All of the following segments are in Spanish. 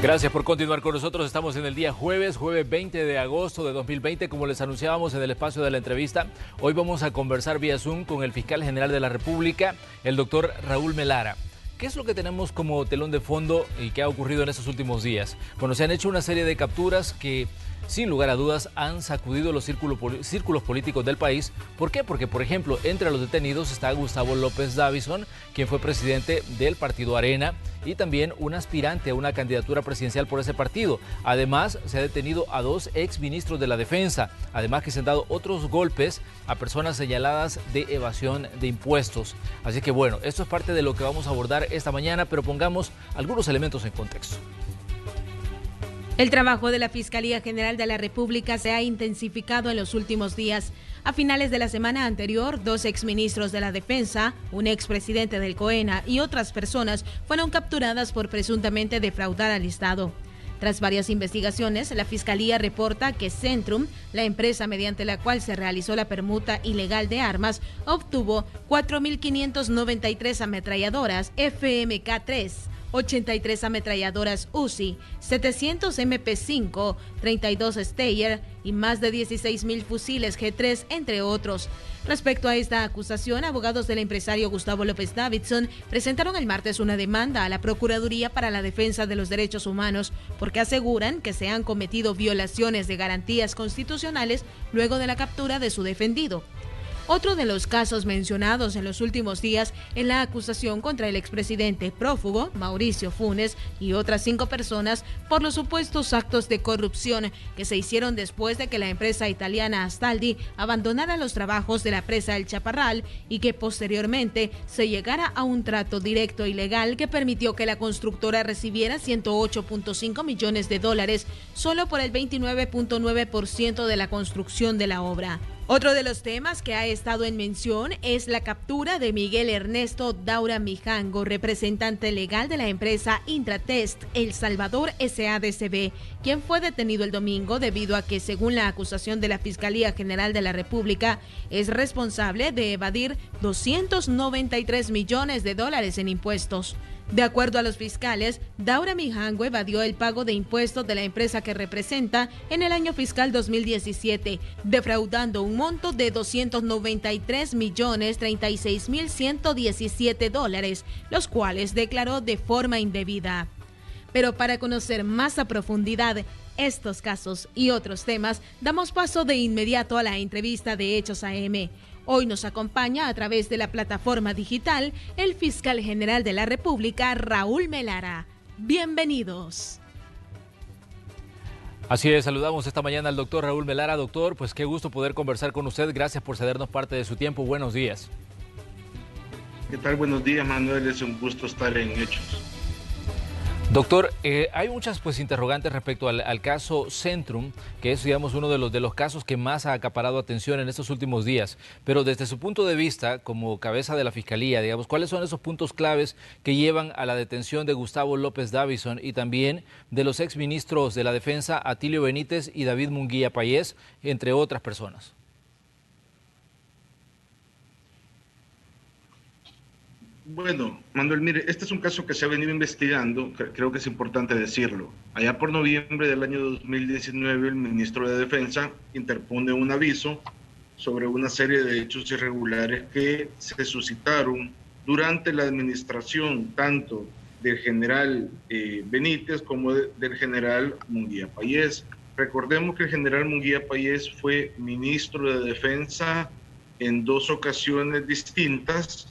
Gracias por continuar con nosotros. Estamos en el día jueves 20 de agosto de 2020. Como les anunciábamos en el espacio de la entrevista, hoy vamos a conversar vía Zoom con el fiscal general de la República, el doctor Raúl Melara. ¿Qué es lo que tenemos como telón de fondo y qué ha ocurrido en estos últimos días? Bueno, se han hecho una serie de capturas que, sin lugar a dudas, han sacudido los círculos políticos del país. ¿Por qué? Porque, por ejemplo, entre los detenidos está Gustavo López Davison, quien fue presidente del partido Arena y también un aspirante a una candidatura presidencial por ese partido. Además, se ha detenido a 2 exministros de la Defensa. Además que se han dado otros golpes a personas señaladas de evasión de impuestos. Así que bueno, esto es parte de lo que vamos a abordar esta mañana, pero pongamos algunos elementos en contexto. El trabajo de la Fiscalía General de la República se ha intensificado en los últimos días. A finales de la semana anterior, 2 exministros de la Defensa, un expresidente del COENA y otras personas fueron capturadas por presuntamente defraudar al Estado. Tras varias investigaciones, la Fiscalía reporta que Centrum, la empresa mediante la cual se realizó la permuta ilegal de armas, obtuvo 4.593 ametralladoras FMK3, 83 ametralladoras Uzi, 700 MP5, 32 Steyr y más de 16.000 fusiles G3, entre otros. Respecto a esta acusación, abogados del empresario Gustavo López Davison presentaron el martes una demanda a la Procuraduría para la Defensa de los Derechos Humanos porque aseguran que se han cometido violaciones de garantías constitucionales luego de la captura de su defendido. Otro de los casos mencionados en los últimos días es la acusación contra el expresidente prófugo, Mauricio Funes, y otras 5 personas por los supuestos actos de corrupción que se hicieron después de que la empresa italiana Astaldi abandonara los trabajos de la presa El Chaparral y que posteriormente se llegara a un trato directo y legal que permitió que la constructora recibiera $108.5 millones solo por el 29.9% de la construcción de la obra. Otro de los temas que ha estado en mención es la captura de Miguel Ernesto Daura Mijango, representante legal de la empresa Intratest El Salvador SADCB, quien fue detenido el domingo debido a que, según la acusación de la Fiscalía General de la República, es responsable de evadir $293 millones en impuestos. De acuerdo a los fiscales, Daura Mijango evadió el pago de impuestos de la empresa que representa en el año fiscal 2017, defraudando un monto de $293.036.117, los cuales declaró de forma indebida. Pero para conocer más a profundidad estos casos y otros temas, damos paso de inmediato a la entrevista de Hechos AM. Hoy nos acompaña a través de la plataforma digital el fiscal general de la República, Raúl Melara. Bienvenidos. Así es, saludamos esta mañana al doctor Raúl Melara. Doctor, pues qué gusto poder conversar con usted. Gracias por cedernos parte de su tiempo. Buenos días. ¿Qué tal? Buenos días, Manuel. Es un gusto estar en Hechos. Doctor, hay muchas interrogantes respecto al caso Centrum, que es, digamos, uno de los casos que más ha acaparado atención en estos últimos días. Pero desde su punto de vista, como cabeza de la Fiscalía, digamos, ¿cuáles son esos puntos claves que llevan a la detención de Gustavo López Davison y también de los exministros de la Defensa, Atilio Benítez y David Munguía Payés, entre otras personas? Bueno, Manuel, mire, este es un caso que se ha venido investigando, creo que es importante decirlo. Allá por noviembre del año 2019, el ministro de Defensa interpone un aviso sobre una serie de hechos irregulares que se suscitaron durante la administración tanto del general Benítez como del general Munguía Payés. Recordemos que el general Munguía Payés fue ministro de Defensa en 2 ocasiones distintas,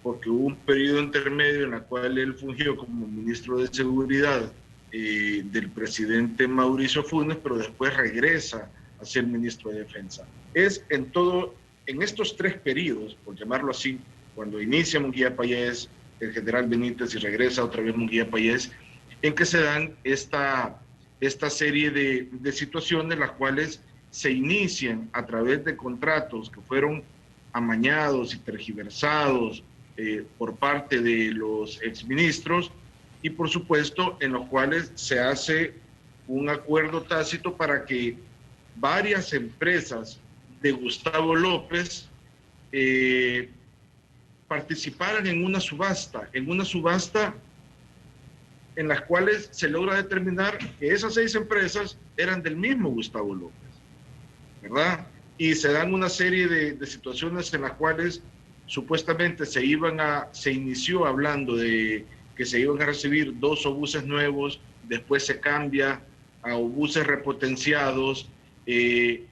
porque hubo un periodo intermedio en el cual él fungió como ministro de Seguridad del presidente Mauricio Funes, pero después regresa a ser ministro de Defensa. Es en estos 3 periodos, por llamarlo así, cuando inicia Munguía Payés, el general Benítez y regresa otra vez Munguía Payés, en que se dan esta serie de situaciones, las cuales se inician a través de contratos que fueron amañados y tergiversados por parte de los exministros y por supuesto en los cuales se hace un acuerdo tácito para que varias empresas de Gustavo López participaran en una subasta en las cuales se logra determinar que esas 6 empresas eran del mismo Gustavo López, ¿verdad? Y se dan una serie de situaciones en las cuales supuestamente se inició hablando de que se iban a recibir 2 obuses nuevos, después se cambia a obuses repotenciados, se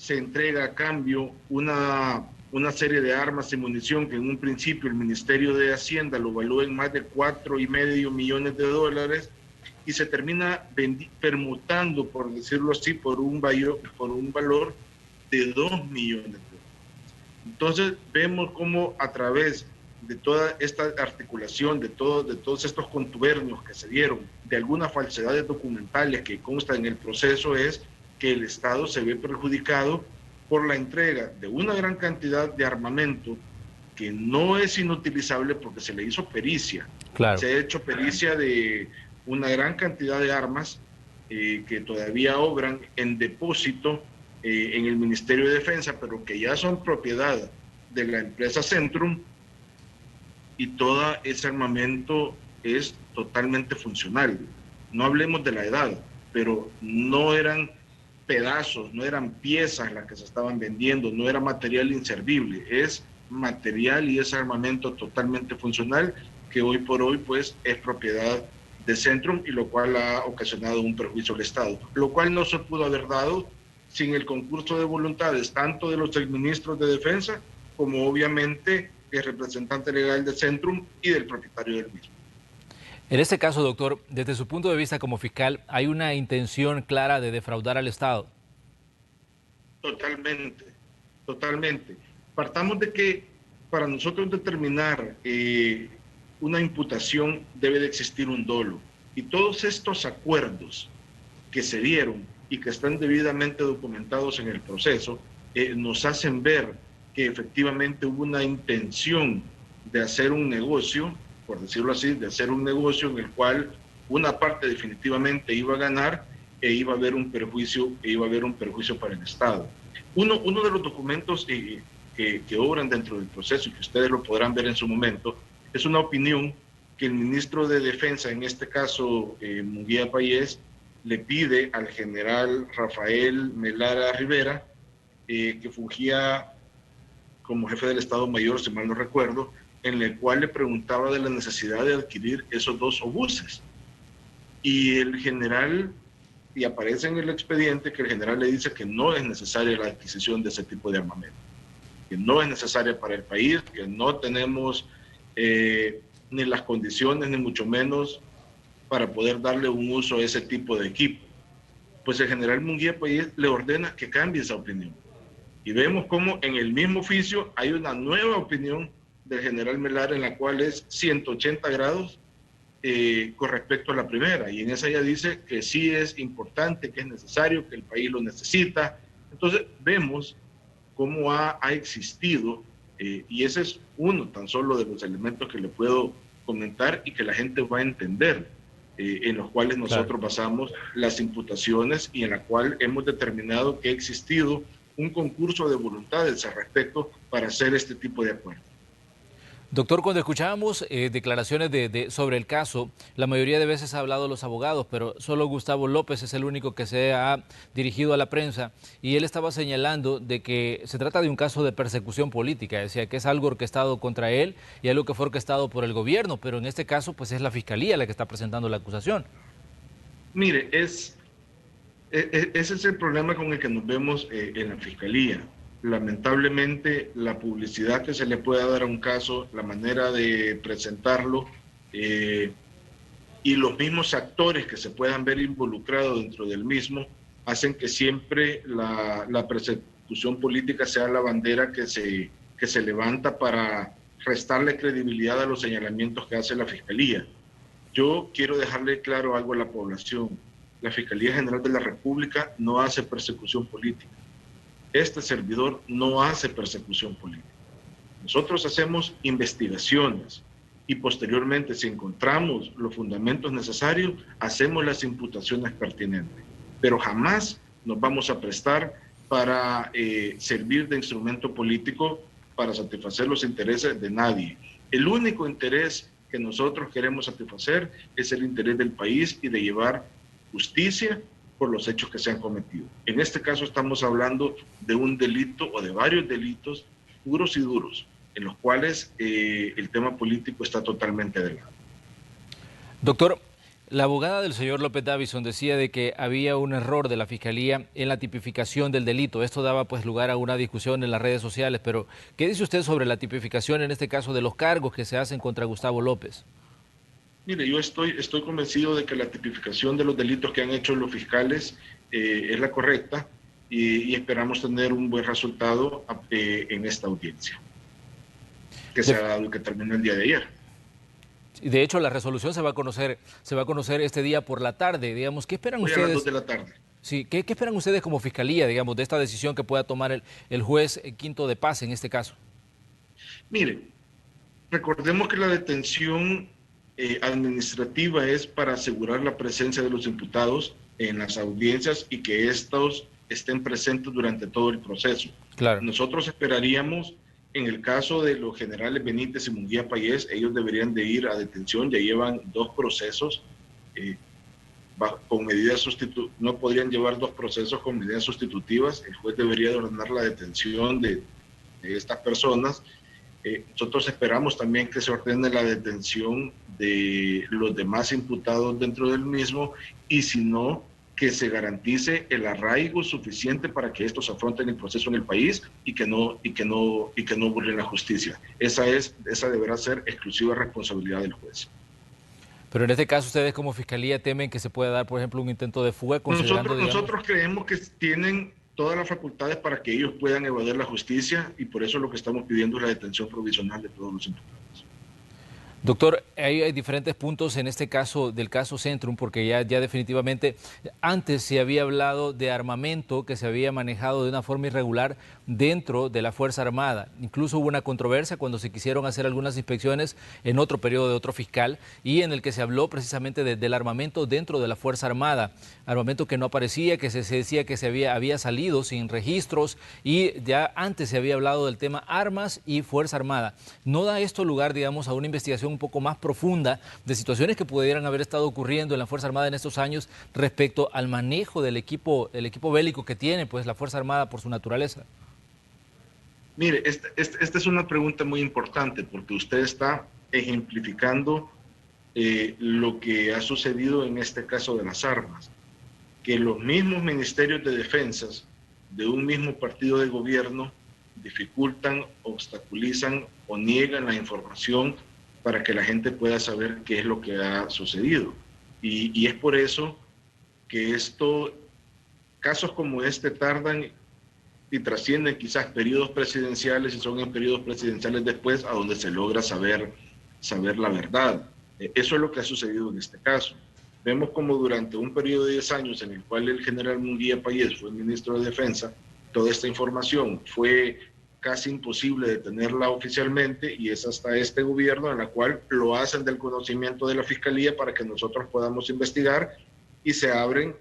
entrega a cambio una serie de armas y munición que en un principio el Ministerio de Hacienda lo evalúa en más de $4.5 millones, y se termina permutando, por decirlo así, por un valor de $2 millones. Entonces vemos cómo a través de toda esta articulación, de todos estos contubernios que se dieron, de algunas falsedades documentales que constan en el proceso, es que el Estado se ve perjudicado por la entrega de una gran cantidad de armamento que no es inutilizable porque se le hizo pericia. Claro. Se ha hecho pericia de una gran cantidad de armas que todavía obran en depósito en el Ministerio de Defensa, pero que ya son propiedad de la empresa Centrum, y todo ese armamento es totalmente funcional. No hablemos de la edad, pero no eran pedazos, no eran piezas las que se estaban vendiendo, no era material inservible, es material y es armamento totalmente funcional que hoy por hoy pues es propiedad de Centrum, y lo cual ha ocasionado un perjuicio al Estado, lo cual no se pudo haber dado sin el concurso de voluntades tanto de los exministros de Defensa como obviamente el representante legal de Centrum y del propietario del mismo. En este caso, doctor, desde su punto de vista como fiscal, ¿hay una intención clara de defraudar al Estado? Totalmente, totalmente. Partamos de que para nosotros determinar una imputación debe de existir un dolo. Y todos estos acuerdos que se dieron y que están debidamente documentados en el proceso, nos hacen ver que efectivamente hubo una intención de hacer un negocio, por decirlo así, de hacer un negocio en el cual una parte definitivamente iba a ganar e iba a haber un perjuicio para el Estado. Uno de los documentos que obran dentro del proceso y que ustedes lo podrán ver en su momento es una opinión que el ministro de Defensa, en este caso Munguía Payés, le pide al general Rafael Melara Rivera, que fungía como jefe del Estado Mayor, si mal no recuerdo, en el cual le preguntaba de la necesidad de adquirir esos 2 obuses. Y el general, y aparece en el expediente que el general le dice que no es necesaria la adquisición de ese tipo de armamento, que no es necesaria para el país, que no tenemos ni las condiciones, ni mucho menos para poder darle un uso a ese tipo de equipo. Pues el general Munguía Payés le ordena que cambie esa opinión. Y vemos cómo en el mismo oficio hay una nueva opinión del general Melara en la cual es 180 grados con respecto a la primera. Y en esa ya dice que sí es importante, que es necesario, que el país lo necesita. Entonces vemos cómo ha existido, y ese es uno tan solo de los elementos que le puedo comentar y que la gente va a entender, en los cuales nosotros basamos las imputaciones y en la cual hemos determinado que ha existido un concurso de voluntades al respecto para hacer este tipo de acuerdos. Doctor, cuando escuchábamos declaraciones sobre el caso, la mayoría de veces ha hablado los abogados, pero solo Gustavo López es el único que se ha dirigido a la prensa, y él estaba señalando de que se trata de un caso de persecución política, decía que es algo orquestado contra él y algo que fue orquestado por el gobierno, pero en este caso pues es la Fiscalía la que está presentando la acusación. Mire, ese es el problema con el que nos vemos en la Fiscalía. Lamentablemente, la publicidad que se le pueda dar a un caso, la manera de presentarlo y los mismos actores que se puedan ver involucrados dentro del mismo, hacen que siempre la persecución política sea la bandera que se levanta para restarle credibilidad a los señalamientos que hace la Fiscalía. Yo quiero dejarle claro algo a la población. La Fiscalía General de la República no hace persecución política. Este servidor no hace persecución política. Nosotros hacemos investigaciones y posteriormente, si encontramos los fundamentos necesarios, hacemos las imputaciones pertinentes. Pero jamás nos vamos a prestar para servir de instrumento político para satisfacer los intereses de nadie. El único interés que nosotros queremos satisfacer es el interés del país y de llevar justicia por los hechos que se han cometido. En este caso estamos hablando de un delito o de varios delitos puros y duros, en los cuales el tema político está totalmente de lado. Doctor, la abogada del señor López Davison decía de que había un error de la Fiscalía en la tipificación del delito. Esto daba pues lugar a una discusión en las redes sociales, pero ¿qué dice usted sobre la tipificación en este caso de los cargos que se hacen contra Gustavo López? Mire, yo estoy convencido de que la tipificación de los delitos que han hecho los fiscales es la correcta y esperamos tener un buen resultado en esta audiencia que se ha dado y que terminó el día de ayer. De hecho, la resolución se va a conocer este día por la tarde. Digamos, ¿qué esperan ustedes? A las 2 de la tarde. Sí, ¿qué esperan ustedes como fiscalía, digamos, de esta decisión que pueda tomar el juez Quinto de Paz en este caso? Mire, recordemos que la detención administrativa es para asegurar la presencia de los imputados en las audiencias y que estos estén presentes durante todo el proceso. Claro. Nosotros esperaríamos, en el caso de los generales Benítez y Munguía Payés, ellos deberían de ir a detención, ya llevan 2 procesos con medidas sustitutivas, no podrían llevar 2 procesos con medidas sustitutivas, el juez debería de ordenar la detención de estas personas. Nosotros esperamos también que se ordene la detención de los demás imputados dentro del mismo y si no, que se garantice el arraigo suficiente para que estos afronten el proceso en el país y que no burlen la justicia. Esa deberá ser exclusiva responsabilidad del juez. Pero en este caso, ustedes como Fiscalía temen que se pueda dar, por ejemplo, un intento de fuga considerando, nosotros creemos que tienen todas las facultades para que ellos puedan evadir la justicia y por eso lo que estamos pidiendo es la detención provisional de todos los imputados. Doctor, hay diferentes puntos en este caso del caso Centrum, porque ya definitivamente antes se había hablado de armamento que se había manejado de una forma irregular dentro de la Fuerza Armada. Incluso hubo una controversia cuando se quisieron hacer algunas inspecciones en otro periodo de otro fiscal y en el que se habló precisamente del armamento dentro de la Fuerza Armada. Armamento que no aparecía, que se decía que había salido sin registros y ya antes se había hablado del tema armas y Fuerza Armada. ¿No da esto lugar, digamos, a una investigación un poco más profunda de situaciones que pudieran haber estado ocurriendo en la Fuerza Armada en estos años respecto al manejo del equipo bélico que tiene pues la Fuerza Armada por su naturaleza? Mire, esta es una pregunta muy importante porque usted está ejemplificando lo que ha sucedido en este caso de las armas, que los mismos ministerios de defensas de un mismo partido de gobierno dificultan, obstaculizan o niegan la información para que la gente pueda saber qué es lo que ha sucedido. Y es por eso que casos como este tardan y trascienden quizás periodos presidenciales y son en periodos presidenciales después a donde se logra saber la verdad. Eso es lo que ha sucedido en este caso. Vemos como durante un periodo de 10 años en el cual el general Munguía Payés fue ministro de Defensa, toda esta información fue casi imposible de tenerla oficialmente y es hasta este gobierno en la cual lo hacen del conocimiento de la Fiscalía para que nosotros podamos investigar y se abren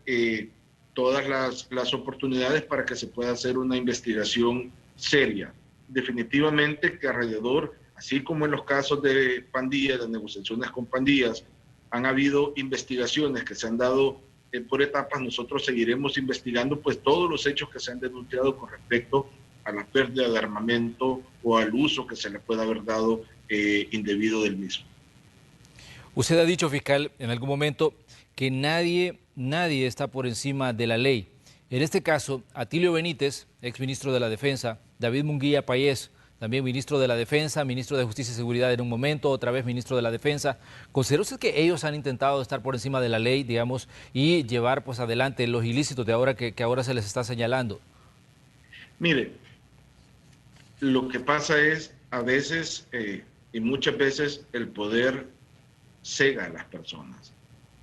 todas las oportunidades para que se pueda hacer una investigación seria. Definitivamente que alrededor, así como en los casos de pandillas, de negociaciones con pandillas, han habido investigaciones que se han dado por etapas, nosotros seguiremos investigando pues todos los hechos que se han denunciado con respecto a la pérdida de armamento o al uso que se le pueda haber dado indebido del mismo. Usted ha dicho, fiscal, en algún momento que nadie está por encima de la ley. En este caso, Atilio Benítez, exministro de la Defensa, David Munguía Payés, también ministro de la Defensa, ministro de Justicia y Seguridad en un momento, otra vez ministro de la Defensa. ¿Considera usted que ellos han intentado estar por encima de la ley, digamos, y llevar pues adelante los ilícitos de ahora que ahora se les está señalando? Mire, lo que pasa es a veces y muchas veces el poder cega a las personas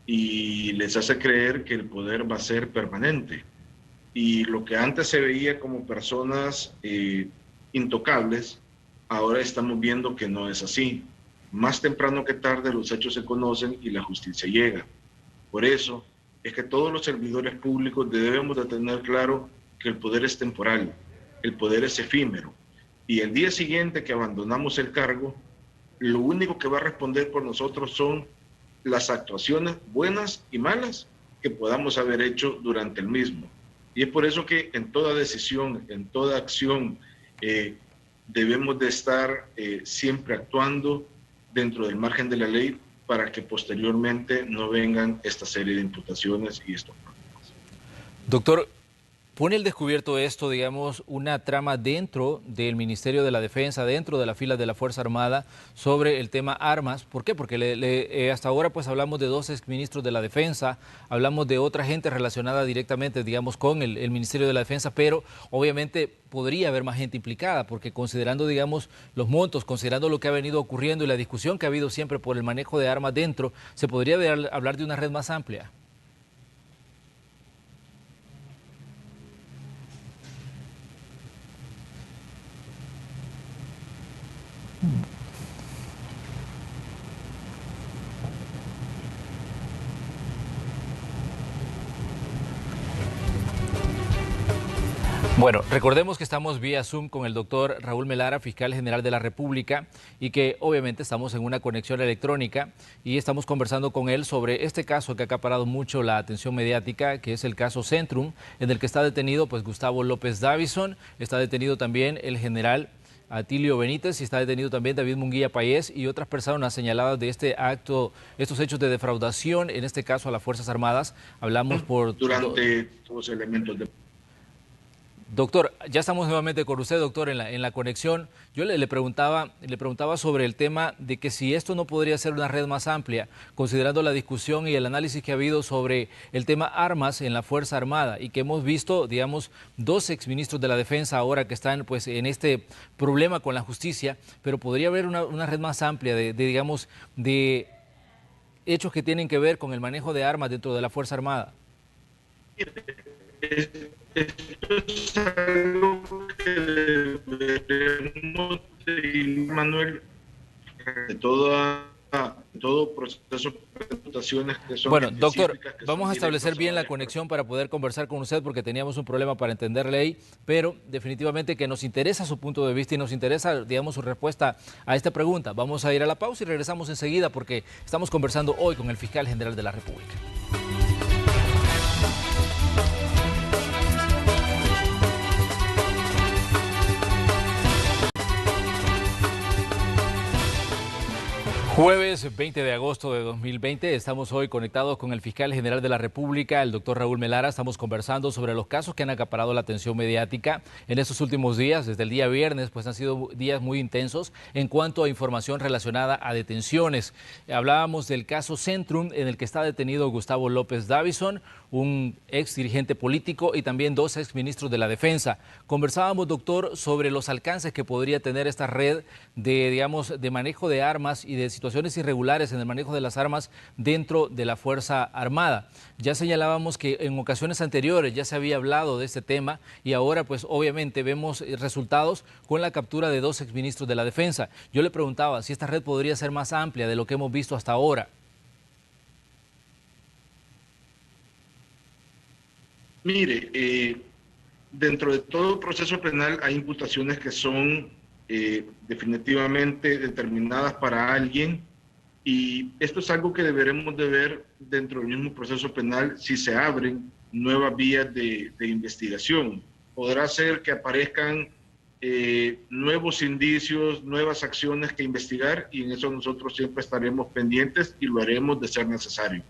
y les hace creer que el poder va a ser permanente. Y lo que antes se veía como personas intocables, ahora estamos viendo que no es así. Más temprano que tarde los hechos se conocen y la justicia llega. Por eso es que todos los servidores públicos debemos de tener claro que el poder es temporal, el poder es efímero. Y el día siguiente que abandonamos el cargo, Lo único que va a responder por nosotros son las actuaciones buenas y malas que podamos haber hecho durante el mismo. Y es por eso que en toda decisión, en toda acción, debemos de estar siempre actuando dentro del margen de la ley para que posteriormente no vengan esta serie de imputaciones y estos problemas. Doctor, ¿pone el descubierto esto, digamos, una trama dentro del Ministerio de la Defensa, dentro de las filas de la Fuerza Armada, sobre el tema armas? ¿Por qué? Porque hasta ahora pues hablamos de 2 exministros de la Defensa, hablamos de otra gente relacionada directamente, digamos, con el Ministerio de la Defensa, pero obviamente podría haber más gente implicada, porque considerando, digamos, los montos, considerando lo que ha venido ocurriendo y la discusión que ha habido siempre por el manejo de armas dentro, se podría hablar de una red más amplia. Bueno, recordemos que estamos vía Zoom con el doctor Raúl Melara, fiscal general de la República, y que obviamente estamos en una conexión electrónica y estamos conversando con él sobre este caso que ha acaparado mucho la atención mediática, que es el caso Centrum, en el que está detenido pues Gustavo López Davison, está detenido también el general Atilio Benítez y está detenido también David Munguía Payés y otras personas señaladas de este acto, estos hechos de defraudación, en este caso a las Fuerzas Armadas. Hablamos por... Durante los elementos de... Doctor, ya estamos nuevamente con usted, doctor, en la conexión. Yo le preguntaba sobre el tema de que si esto no podría ser una red más amplia, considerando la discusión y el análisis que ha habido sobre el tema armas en la Fuerza Armada y que hemos visto, digamos, 2 exministros de la Defensa ahora que están pues en este problema con la justicia, pero podría haber una red más amplia digamos, de hechos que tienen que ver con el manejo de armas dentro de la Fuerza Armada. Esto es algo que debemos de, Manuel, de todo proceso de imputaciones que son... Bueno, doctor, vamos a establecer bien la conexión para poder conversar con usted porque teníamos un problema para entender ley, pero definitivamente que nos interesa su punto de vista y nos interesa, digamos, su respuesta a esta pregunta. Vamos a ir a la pausa y regresamos enseguida porque estamos conversando hoy con el fiscal general de la República. Jueves 20 de agosto de 2020, estamos hoy conectados con el fiscal general de la República, el doctor Raúl Melara. Estamos conversando sobre los casos que han acaparado la atención mediática en estos últimos días. Desde el día viernes, pues han sido días muy intensos en cuanto a información relacionada a detenciones. Hablábamos del caso Centrum, en el que está detenido Gustavo López Davison, un ex dirigente político y también 2 exministros de la Defensa. Conversábamos, doctor, sobre los alcances que podría tener esta red de, digamos, de manejo de armas y de situaciones irregulares en el manejo de las armas dentro de la Fuerza Armada. Ya señalábamos que en ocasiones anteriores ya se había hablado de este tema y ahora pues obviamente vemos resultados con la captura de 2 exministros de la Defensa. Yo le preguntaba si esta red podría ser más amplia de lo que hemos visto hasta ahora. Mire, dentro de todo proceso penal hay imputaciones que son definitivamente determinadas para alguien y esto es algo que deberemos de ver dentro del mismo proceso penal si se abren nuevas vías de investigación. Podrá ser que aparezcan nuevos indicios, nuevas acciones que investigar y en eso nosotros siempre estaremos pendientes y lo haremos de ser necesario.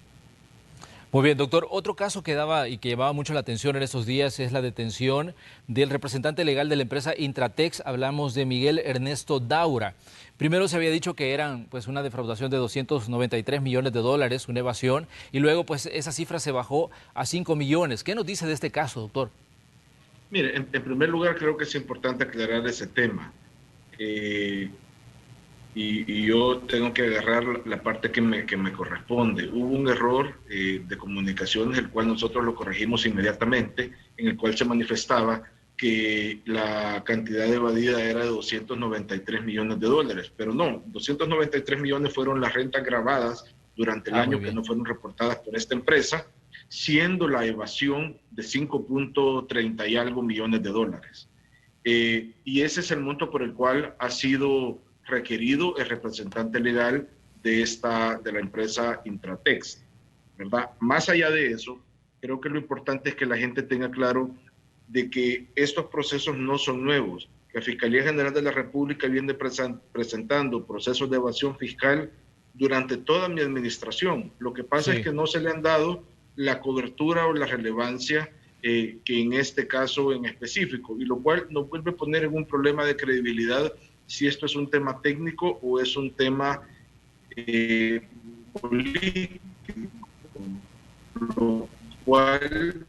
Muy bien, doctor. Otro caso que daba y que llevaba mucho la atención en estos días es la detención del representante legal de la empresa Intratex. Hablamos de Miguel Ernesto Daura. Primero se había dicho que eran pues una defraudación de 293 millones de dólares, una evasión, y luego pues esa cifra se bajó a 5 millones. ¿Qué nos dice de este caso, doctor? Mire, en primer lugar creo que es importante aclarar ese tema. Y yo tengo que agarrar la parte que me corresponde. Hubo un error de comunicaciones, el cual nosotros lo corregimos inmediatamente, en el cual se manifestaba que la cantidad evadida era de 293 millones de dólares, pero no, 293 millones fueron las rentas grabadas durante el año que no fueron reportadas por esta empresa, siendo la evasión de 5.30 y algo millones de dólares. Y ese es el monto por el cual ha sido requerido el representante legal de la empresa Intratex, ¿verdad? Más allá de eso, creo que lo importante es que la gente tenga claro de que estos procesos no son nuevos. La Fiscalía General de la República viene presentando procesos de evasión fiscal durante toda mi administración. Lo que pasa es que no se le han dado la cobertura o la relevancia que en este caso en específico, y lo cual nos vuelve a poner en un problema de credibilidad si esto es un tema técnico o es un tema político, lo cual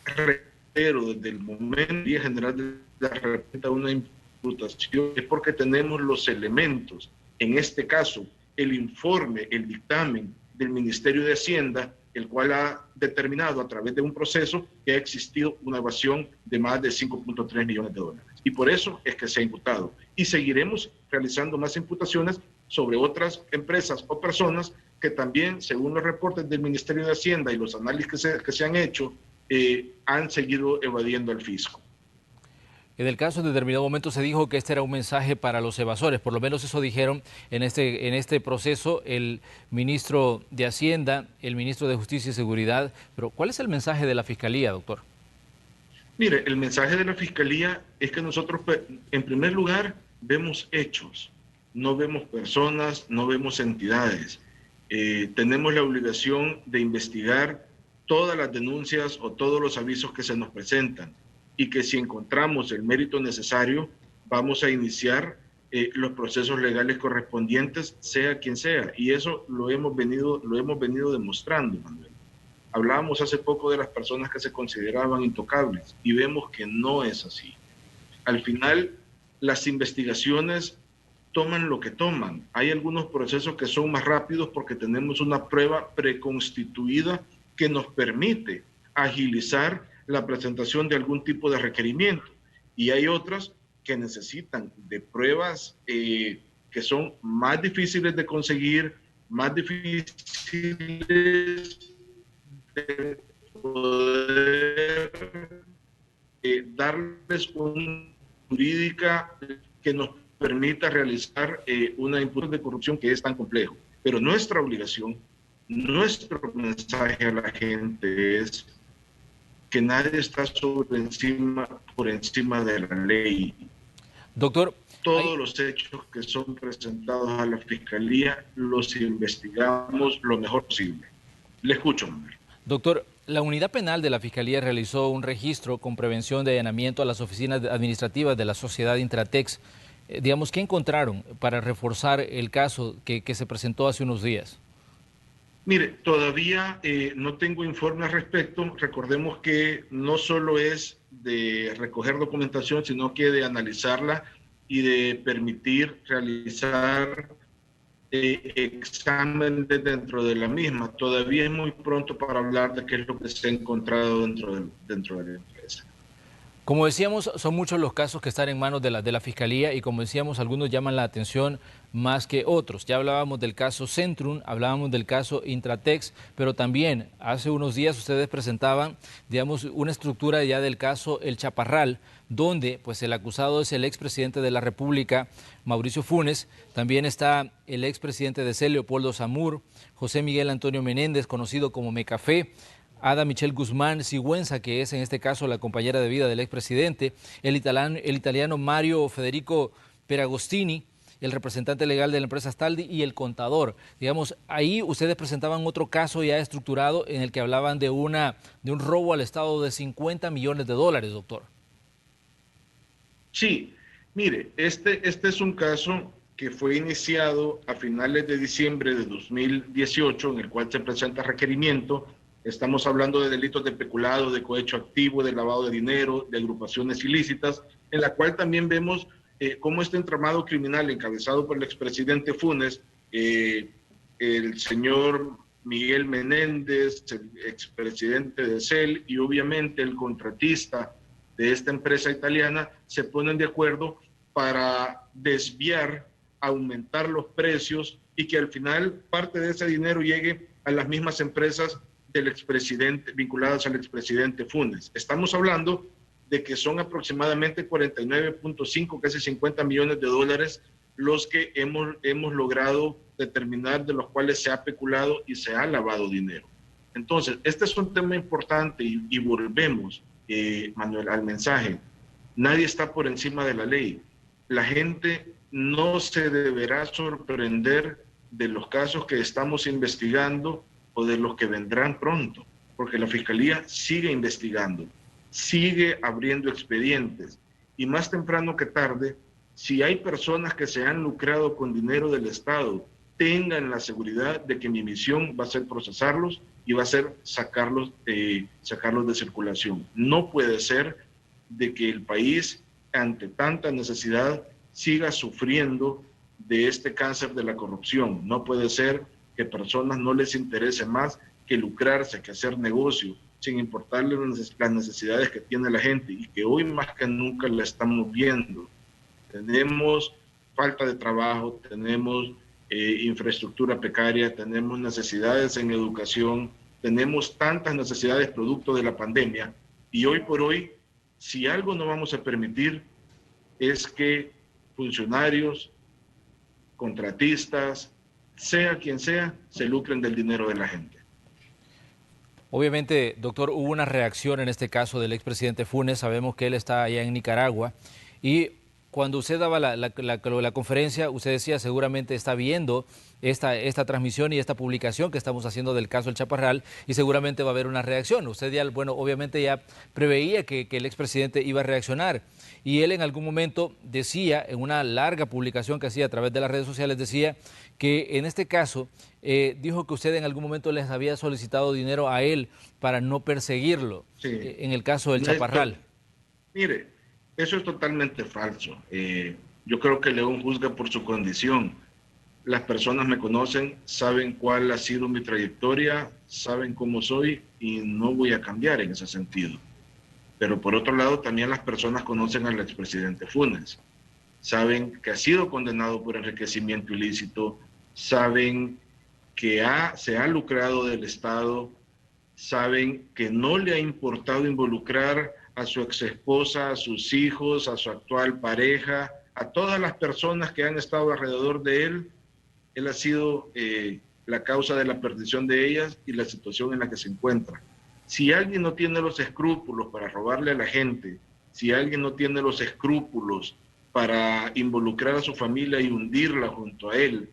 reitero, desde el momento en general de la República una imputación es porque tenemos los elementos, en este caso el informe, el dictamen del Ministerio de Hacienda, el cual ha determinado a través de un proceso que ha existido una evasión de más de 5.3 millones de dólares. Y por eso es que se ha imputado. Y seguiremos realizando más imputaciones sobre otras empresas o personas que también, según los reportes del Ministerio de Hacienda y los análisis que se han hecho, han seguido evadiendo al fisco. En el caso, en determinado momento se dijo que este era un mensaje para los evasores, por lo menos eso dijeron en este proceso el ministro de Hacienda, el ministro de Justicia y Seguridad. Pero ¿cuál es el mensaje de la Fiscalía, doctor? Mire, el mensaje de la Fiscalía es que nosotros, en primer lugar, vemos hechos, no vemos personas, no vemos entidades. Tenemos la obligación de investigar todas las denuncias o todos los avisos que se nos presentan, y que si encontramos el mérito necesario, vamos a iniciar los procesos legales correspondientes, sea quien sea. Y eso lo hemos venido demostrando, Manuel. Hablábamos hace poco de las personas que se consideraban intocables y vemos que no es así. Al final, las investigaciones toman lo que toman. Hay algunos procesos que son más rápidos porque tenemos una prueba preconstituida que nos permite agilizar la presentación de algún tipo de requerimiento, y hay otras que necesitan de pruebas que son más difíciles de conseguir, más difíciles de poder darles una jurídica que nos permita realizar una imputación de corrupción que es tan complejo. Pero nuestra obligación, nuestro mensaje a la gente es que nadie está por encima de la ley. Doctor, todos los hechos que son presentados a la Fiscalía los investigamos lo mejor posible. Le escucho, Manuel. Doctor, la unidad penal de la Fiscalía realizó un registro con prevención de allanamiento a las oficinas administrativas de la sociedad Intratex. Digamos, ¿qué encontraron para reforzar el caso que se presentó hace unos días? Mire, todavía no tengo informe al respecto. Recordemos que no solo es de recoger documentación, sino que de analizarla y de permitir realizar exámenes dentro de la misma. Todavía es muy pronto para hablar de qué es lo que se ha encontrado dentro de la empresa. Como decíamos, son muchos los casos que están en manos de la Fiscalía y como decíamos, algunos llaman la atención más que otros. Ya hablábamos del caso Centrum, hablábamos del caso Intratex, pero también hace unos días ustedes presentaban, digamos, una estructura ya del caso El Chaparral, donde pues el acusado es el expresidente de la República, Mauricio Funes. También está el expresidente de CEL, Leopoldo Samur, José Miguel Antonio Menéndez, conocido como Mecafé, Ada Michelle Guzmán Sigüenza, que es en este caso la compañera de vida del expresidente, el italiano Mario Federico Peragostini, el representante legal de la empresa Astaldi y el contador. Digamos, ahí ustedes presentaban otro caso ya estructurado en el que hablaban de un robo al Estado de 50 millones de dólares, doctor. Sí, mire, este es un caso que fue iniciado a finales de diciembre de 2018, en el cual se presenta requerimiento. Estamos hablando de delitos de peculado, de cohecho activo, de lavado de dinero, de agrupaciones ilícitas, en la cual también vemos cómo este entramado criminal encabezado por el expresidente Funes, el señor Miguel Menéndez, el expresidente de CEL y obviamente el contratista de esta empresa italiana, se ponen de acuerdo para desviar, aumentar los precios y que al final parte de ese dinero llegue a las mismas empresas del expresidente, vinculadas al expresidente Funes. Estamos hablando de que son aproximadamente 49.5, casi 50 millones de dólares los que hemos logrado determinar, de los cuales se ha peculado y se ha lavado dinero. Entonces, este es un tema importante y volvemos, Manuel, al mensaje. Nadie está por encima de la ley. La gente no se deberá sorprender de los casos que estamos investigando o de los que vendrán pronto, porque la Fiscalía sigue investigando, sigue abriendo expedientes, y más temprano que tarde, si hay personas que se han lucrado con dinero del Estado, tengan la seguridad de que mi misión va a ser procesarlos y va a ser sacarlos de circulación. No puede ser de que el país, ante tanta necesidad, siga sufriendo de este cáncer de la corrupción. No puede ser que personas no les interese más que lucrarse, que hacer negocio, sin importarle las necesidades que tiene la gente, y que hoy más que nunca la estamos viendo. Tenemos falta de trabajo, tenemos infraestructura precaria, tenemos necesidades en educación, tenemos tantas necesidades producto de la pandemia, y hoy por hoy, si algo no vamos a permitir, es que funcionarios, contratistas, sea quien sea, se lucren del dinero de la gente. Obviamente, doctor, hubo una reacción en este caso del expresidente Funes. Sabemos que él está allá en Nicaragua, y cuando usted daba la conferencia, usted decía seguramente está viendo esta transmisión y esta publicación que estamos haciendo del caso El Chaparral, y seguramente va a haber una reacción. Usted ya, bueno, obviamente ya preveía que el expresidente iba a reaccionar, y él en algún momento decía, en una larga publicación que hacía a través de las redes sociales, decía que en este caso dijo que usted en algún momento les había solicitado dinero a él para no perseguirlo, sí, en el caso del Chaparral. Mire, eso es totalmente falso. Yo creo que León juzga por su condición. Las personas me conocen, saben cuál ha sido mi trayectoria, saben cómo soy, y no voy a cambiar en ese sentido. Pero por otro lado, también las personas conocen al expresidente Funes. Saben que ha sido condenado por enriquecimiento ilícito, saben que se ha lucrado del Estado, saben que no le ha importado involucrar a su exesposa, a sus hijos, a su actual pareja, a todas las personas que han estado alrededor de él. Él ha sido la causa de la perdición de ellas y la situación en la que se encuentra. Si alguien no tiene los escrúpulos para robarle a la gente, si alguien no tiene los escrúpulos para involucrar a su familia y hundirla junto a él,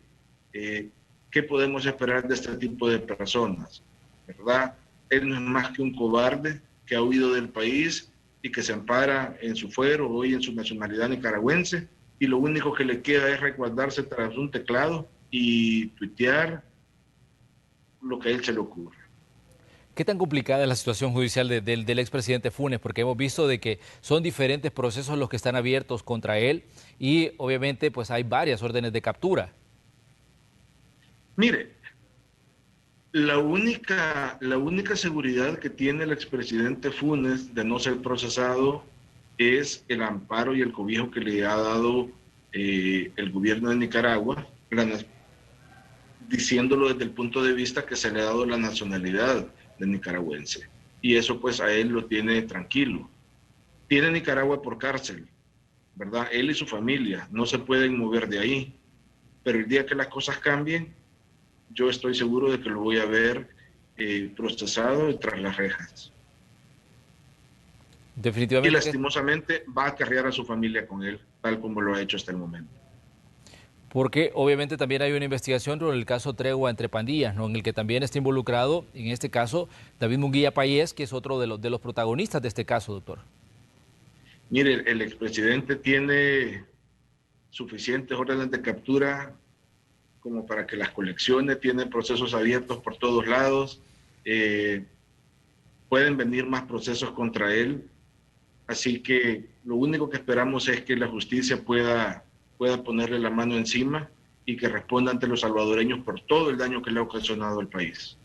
¿qué podemos esperar de este tipo de personas? ¿Verdad? Él no es más que un cobarde que ha huido del país y que se ampara en su fuero, hoy en su nacionalidad nicaragüense, y lo único que le queda es resguardarse tras un teclado y tuitear lo que a él se le ocurre. ¿Qué tan complicada es la situación judicial del expresidente Funes? Porque hemos visto de que son diferentes procesos los que están abiertos contra él, y obviamente pues hay varias órdenes de captura. Mire, la única seguridad que tiene el expresidente Funes de no ser procesado es el amparo y el cobijo que le ha dado el gobierno de Nicaragua, diciéndolo desde el punto de vista que se le ha dado la nacionalidad de nicaragüense. Y eso pues a él lo tiene tranquilo. Tiene Nicaragua por cárcel, ¿verdad? Él y su familia no se pueden mover de ahí. Pero el día que las cosas cambien, yo estoy seguro de que lo voy a ver procesado tras las rejas. Definitivamente. Y lastimosamente va a acarrear a su familia con él, tal como lo ha hecho hasta el momento. Porque obviamente también hay una investigación sobre el caso Tregua entre pandillas, ¿no?, en el que también está involucrado, en este caso, David Munguía Payés, que es otro de los protagonistas de este caso, doctor. Mire, el expresidente tiene suficientes órdenes de captura como para que las coleccione, tiene procesos abiertos por todos lados, pueden venir más procesos contra él, así que lo único que esperamos es que la justicia pueda ponerle la mano encima y que responda ante los salvadoreños por todo el daño que le ha ocasionado al país.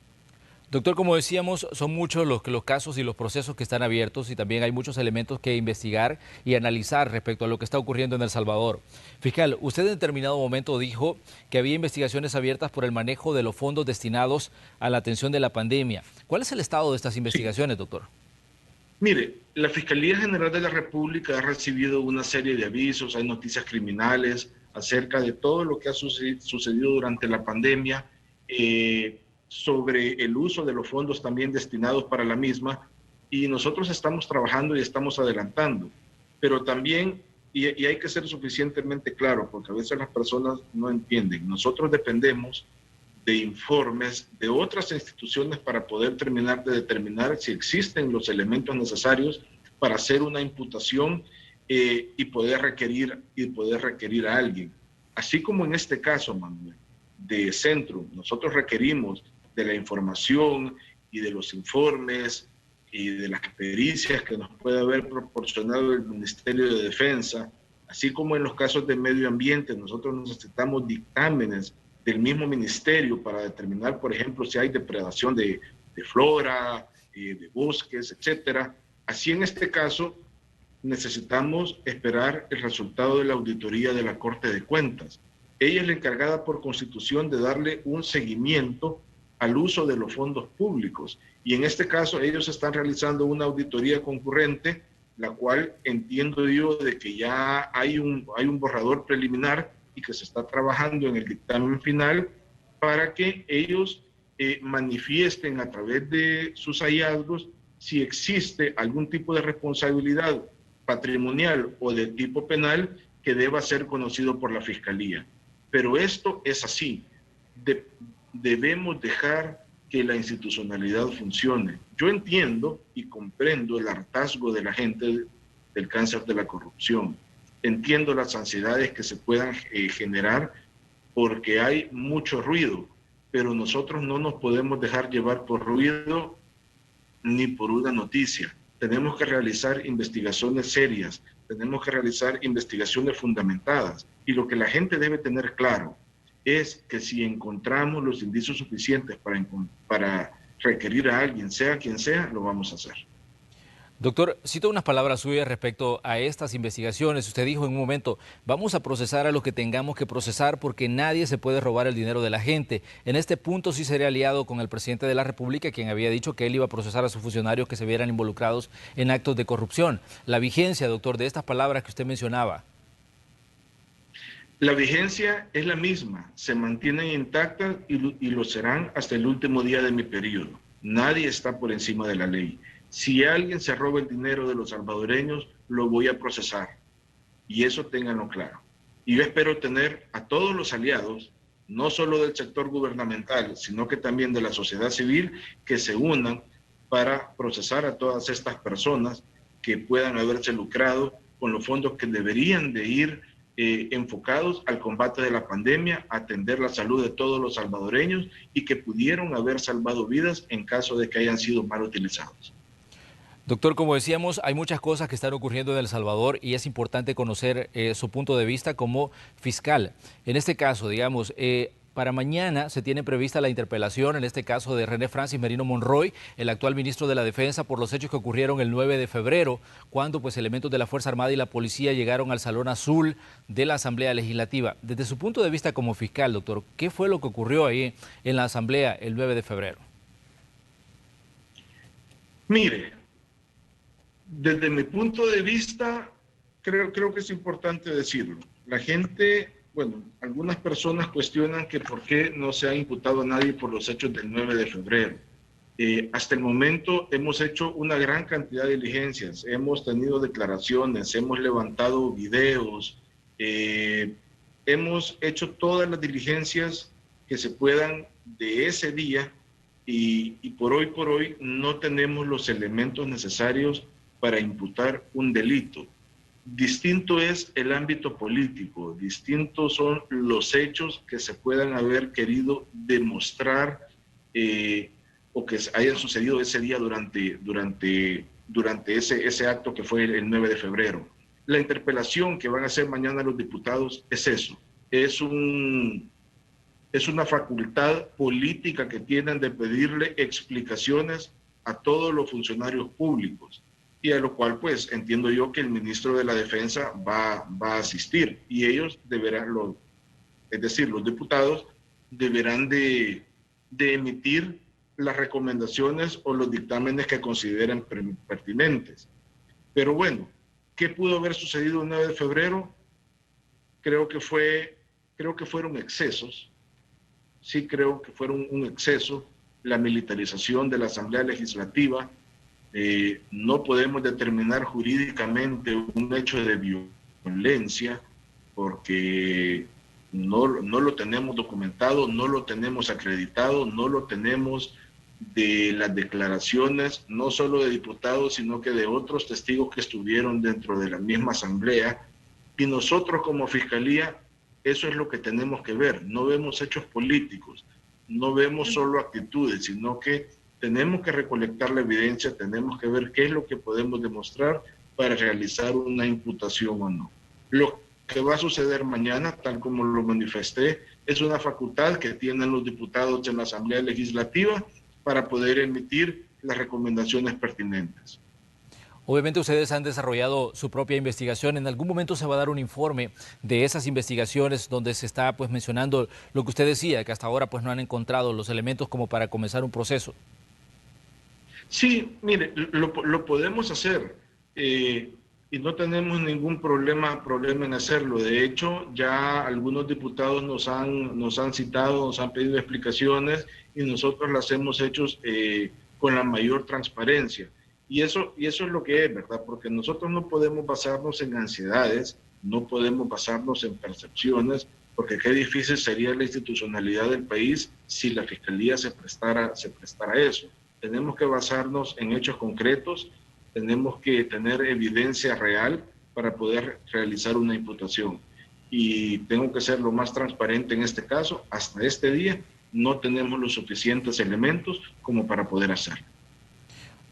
Doctor, como decíamos, son muchos los casos y los procesos que están abiertos, y también hay muchos elementos que investigar y analizar respecto a lo que está ocurriendo en El Salvador. Fiscal, usted en determinado momento dijo que había investigaciones abiertas por el manejo de los fondos destinados a la atención de la pandemia. ¿Cuál es el estado de estas investigaciones, doctor? Mire, la Fiscalía General de la República ha recibido una serie de avisos, hay noticias criminales, acerca de todo lo que ha sucedido durante la pandemia, sobre el uso de los fondos también destinados para la misma, y nosotros estamos trabajando y estamos adelantando, pero también, y hay que ser suficientemente claro, porque a veces las personas no entienden, nosotros dependemos de informes de otras instituciones para poder terminar de determinar si existen los elementos necesarios para hacer una imputación y poder requerir a alguien. Así como en este caso, Manuel, de Centro, nosotros requerimos de la información y de los informes y de las pericias que nos puede haber proporcionado el Ministerio de Defensa, así como en los casos de medio ambiente, nosotros necesitamos dictámenes del mismo ministerio para determinar, por ejemplo, si hay depredación de flora, de bosques, etcétera. Así en este caso necesitamos esperar el resultado de la auditoría de la Corte de Cuentas. Ella es la encargada por Constitución de darle un seguimiento al uso de los fondos públicos. Y en este caso ellos están realizando una auditoría concurrente, la cual entiendo yo de que ya hay un borrador preliminar y que se está trabajando en el dictamen final para que ellos manifiesten a través de sus hallazgos si existe algún tipo de responsabilidad patrimonial o de tipo penal que deba ser conocido por la Fiscalía. Pero esto es así. Debemos dejar que la institucionalidad funcione. Yo entiendo y comprendo el hartazgo de la gente del cáncer de la corrupción. Entiendo las ansiedades que se puedan generar porque hay mucho ruido, pero nosotros no nos podemos dejar llevar por ruido ni por una noticia. Tenemos que realizar investigaciones serias, tenemos que realizar investigaciones fundamentadas, y lo que la gente debe tener claro es que si encontramos los indicios suficientes para requerir a alguien, sea quien sea, lo vamos a hacer. Doctor, cito unas palabras suyas respecto a estas investigaciones. Usted dijo en un momento, vamos a procesar a lo que tengamos que procesar porque nadie se puede robar el dinero de la gente. En este punto sí sería aliado con el presidente de la República, quien había dicho que él iba a procesar a sus funcionarios que se vieran involucrados en actos de corrupción. La vigencia, doctor, de estas palabras que usted mencionaba. La vigencia es la misma, se mantienen intactas y lo serán hasta el último día de mi periodo. Nadie está por encima de la ley. Si alguien se roba el dinero de los salvadoreños, lo voy a procesar. Y eso ténganlo claro. Y yo espero tener a todos los aliados, no solo del sector gubernamental, sino que también de la sociedad civil, que se unan para procesar a todas estas personas que puedan haberse lucrado con los fondos que deberían de ir enfocados al combate de la pandemia, a atender la salud de todos los salvadoreños y que pudieron haber salvado vidas en caso de que hayan sido mal utilizados. Doctor, como decíamos, hay muchas cosas que están ocurriendo en El Salvador y es importante conocer su punto de vista como fiscal. En este caso, digamos, para mañana se tiene prevista la interpelación, en este caso de René Francis Merino Monroy, el actual ministro de la Defensa, por los hechos que ocurrieron el 9 de febrero, cuando pues elementos de la Fuerza Armada y la policía llegaron al Salón Azul de la Asamblea Legislativa. Desde su punto de vista como fiscal, doctor, ¿qué fue lo que ocurrió ahí en la Asamblea el 9 de febrero? Mire, desde mi punto de vista, creo que es importante decirlo. La gente, bueno, algunas personas cuestionan que por qué no se ha imputado a nadie por los hechos del 9 de febrero. Hasta el momento hemos hecho una gran cantidad de diligencias, hemos tenido declaraciones, hemos levantado videos, hemos hecho todas las diligencias que se puedan de ese día y por hoy no tenemos los elementos necesarios para imputar un delito. Distinto es el ámbito político, distintos son los hechos que se puedan haber querido demostrar o que hayan sucedido ese día durante ese acto que fue el 9 de febrero. La interpelación que van a hacer mañana los diputados es eso, es una facultad política que tienen de pedirle explicaciones a todos los funcionarios públicos, y a lo cual pues entiendo yo que el ministro de la Defensa va a asistir, y ellos deberán, es decir, los diputados deberán de emitir las recomendaciones o los dictámenes que consideren pertinentes. Pero bueno, ¿qué pudo haber sucedido el 9 de febrero? creo que fueron excesos. Sí creo que fueron un exceso la militarización de la Asamblea Legislativa. No podemos determinar jurídicamente un hecho de violencia porque no lo tenemos documentado, no lo tenemos acreditado, no lo tenemos de las declaraciones, no solo de diputados, sino que de otros testigos que estuvieron dentro de la misma asamblea. Y nosotros como Fiscalía, eso es lo que tenemos que ver. No vemos hechos políticos, no vemos solo actitudes, sino que tenemos que recolectar la evidencia, tenemos que ver qué es lo que podemos demostrar para realizar una imputación o no. Lo que va a suceder mañana, tal como lo manifesté, es una facultad que tienen los diputados en la Asamblea Legislativa para poder emitir las recomendaciones pertinentes. Obviamente ustedes han desarrollado su propia investigación. ¿En algún momento se va a dar un informe de esas investigaciones donde se está pues mencionando lo que usted decía, que hasta ahora pues no han encontrado los elementos como para comenzar un proceso? Sí, mire, lo podemos hacer y no tenemos ningún problema en hacerlo. De hecho, ya algunos diputados nos han citado, nos han pedido explicaciones y nosotros las hemos hecho con la mayor transparencia. Y eso es lo que es, ¿verdad? Porque nosotros no podemos basarnos en ansiedades, no podemos basarnos en percepciones, porque qué difícil sería la institucionalidad del país si la Fiscalía se prestara a eso. Tenemos que basarnos en hechos concretos, tenemos que tener evidencia real para poder realizar una imputación. Y tengo que ser lo más transparente en este caso. Hasta este día no tenemos los suficientes elementos como para poder hacerlo.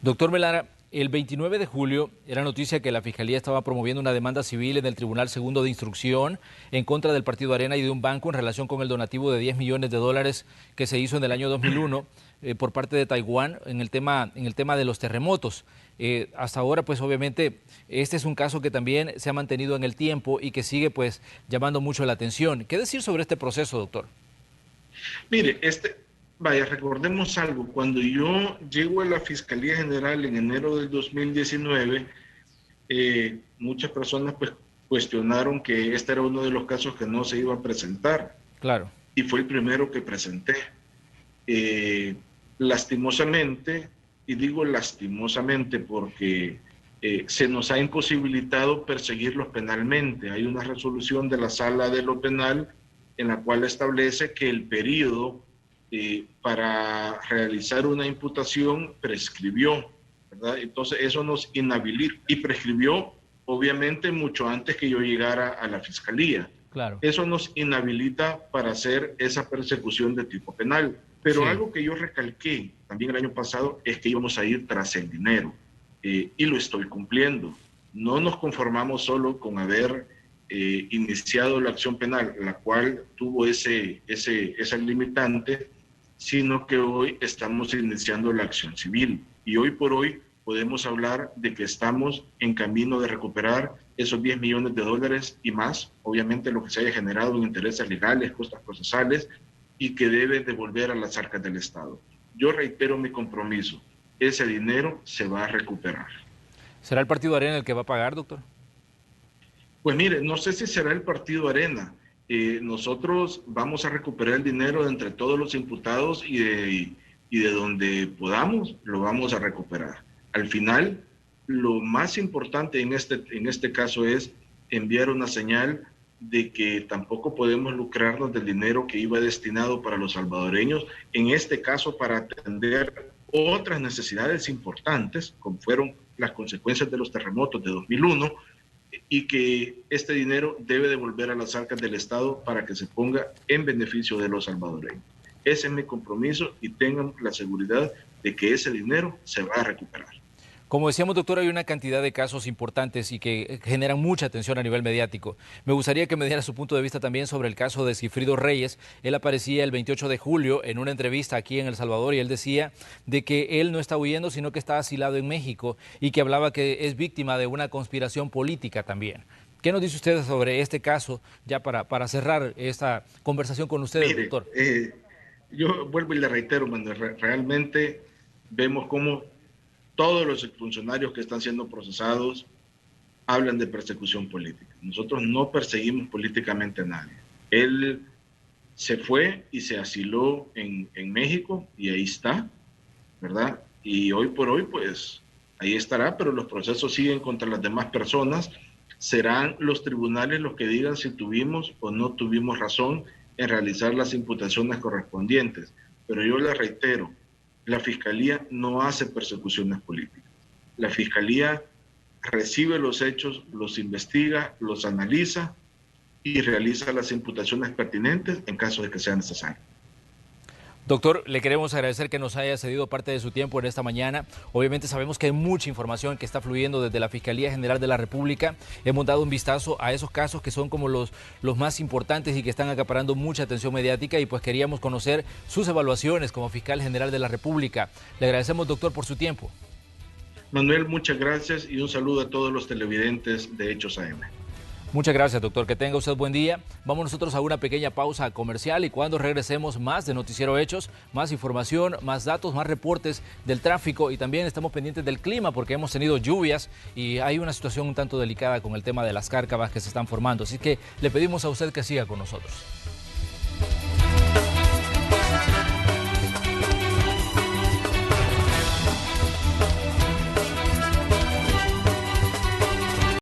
Doctor Melara, el 29 de julio era noticia que la Fiscalía estaba promoviendo una demanda civil en el Tribunal Segundo de Instrucción en contra del Partido Arena y de un banco en relación con el donativo de $10 millones que se hizo en el año 2001 por parte de Taiwán en el tema de los terremotos. Hasta ahora, pues obviamente, este es un caso que también se ha mantenido en el tiempo y que sigue pues llamando mucho la atención. ¿Qué decir sobre este proceso, doctor? Mire, recordemos algo, cuando yo llego a la Fiscalía General en enero del 2019, muchas personas pues cuestionaron que este era uno de los casos que no se iba a presentar. Claro. Y fue el primero que presenté. Lastimosamente, y digo lastimosamente porque se nos ha imposibilitado perseguirlos penalmente. Hay una resolución de la Sala de lo Penal en la cual establece que el periodo para realizar una imputación prescribió, ¿verdad? Entonces eso nos inhabilita y prescribió obviamente mucho antes que yo llegara a la Fiscalía. Claro. Eso nos inhabilita para hacer esa persecución de tipo penal. Pero sí, algo que yo recalqué también el año pasado es que íbamos a ir tras el dinero y lo estoy cumpliendo. No nos conformamos solo con haber iniciado la acción penal, la cual tuvo esa limitante, sino que hoy estamos iniciando la acción civil. Y hoy por hoy podemos hablar de que estamos en camino de recuperar esos $10 millones y más, obviamente lo que se haya generado en intereses legales, costas procesales, y que debe devolver a las arcas del Estado. Yo reitero mi compromiso, ese dinero se va a recuperar. ¿Será el Partido Arena el que va a pagar, doctor? Pues mire, no sé si será el Partido Arena. Nosotros vamos a recuperar el dinero de entre todos los imputados y de donde podamos lo vamos a recuperar. Al final, lo más importante en este caso es enviar una señal de que tampoco podemos lucrarnos del dinero que iba destinado para los salvadoreños, en este caso para atender otras necesidades importantes, como fueron las consecuencias de los terremotos de 2001, y que este dinero debe devolver a las arcas del Estado para que se ponga en beneficio de los salvadoreños. Ese es mi compromiso y tengan la seguridad de que ese dinero se va a recuperar. Como decíamos, doctor, hay una cantidad de casos importantes y que generan mucha atención a nivel mediático. Me gustaría que me diera su punto de vista también sobre el caso de Sigfrido Reyes. Él aparecía el 28 de julio en una entrevista aquí en El Salvador y él decía de que él no está huyendo, sino que está asilado en México y que hablaba que es víctima de una conspiración política también. ¿Qué nos dice usted sobre este caso, ya para cerrar esta conversación con usted, doctor? Yo vuelvo y le reitero, Manuel, realmente vemos cómo todos los exfuncionarios que están siendo procesados hablan de persecución política. Nosotros no perseguimos políticamente a nadie. Él se fue y se asiló en México y ahí está, ¿verdad? Y hoy por hoy, pues, ahí estará, pero los procesos siguen contra las demás personas. Serán los tribunales los que digan si tuvimos o no tuvimos razón en realizar las imputaciones correspondientes. Pero yo les reitero, la Fiscalía no hace persecuciones políticas. La Fiscalía recibe los hechos, los investiga, los analiza y realiza las imputaciones pertinentes en caso de que sea necesario. Doctor, le queremos agradecer que nos haya cedido parte de su tiempo en esta mañana. Obviamente sabemos que hay mucha información que está fluyendo desde la Fiscalía General de la República. Hemos dado un vistazo a esos casos que son como los más importantes y que están acaparando mucha atención mediática y pues queríamos conocer sus evaluaciones como Fiscal General de la República. Le agradecemos, doctor, por su tiempo. Manuel, muchas gracias y un saludo a todos los televidentes de Hechos AM. Muchas gracias, doctor. Que tenga usted buen día. Vamos nosotros a una pequeña pausa comercial y cuando regresemos más de Noticiero Hechos, más información, más datos, más reportes del tráfico y también estamos pendientes del clima porque hemos tenido lluvias y hay una situación un tanto delicada con el tema de las cárcavas que se están formando. Así que le pedimos a usted que siga con nosotros.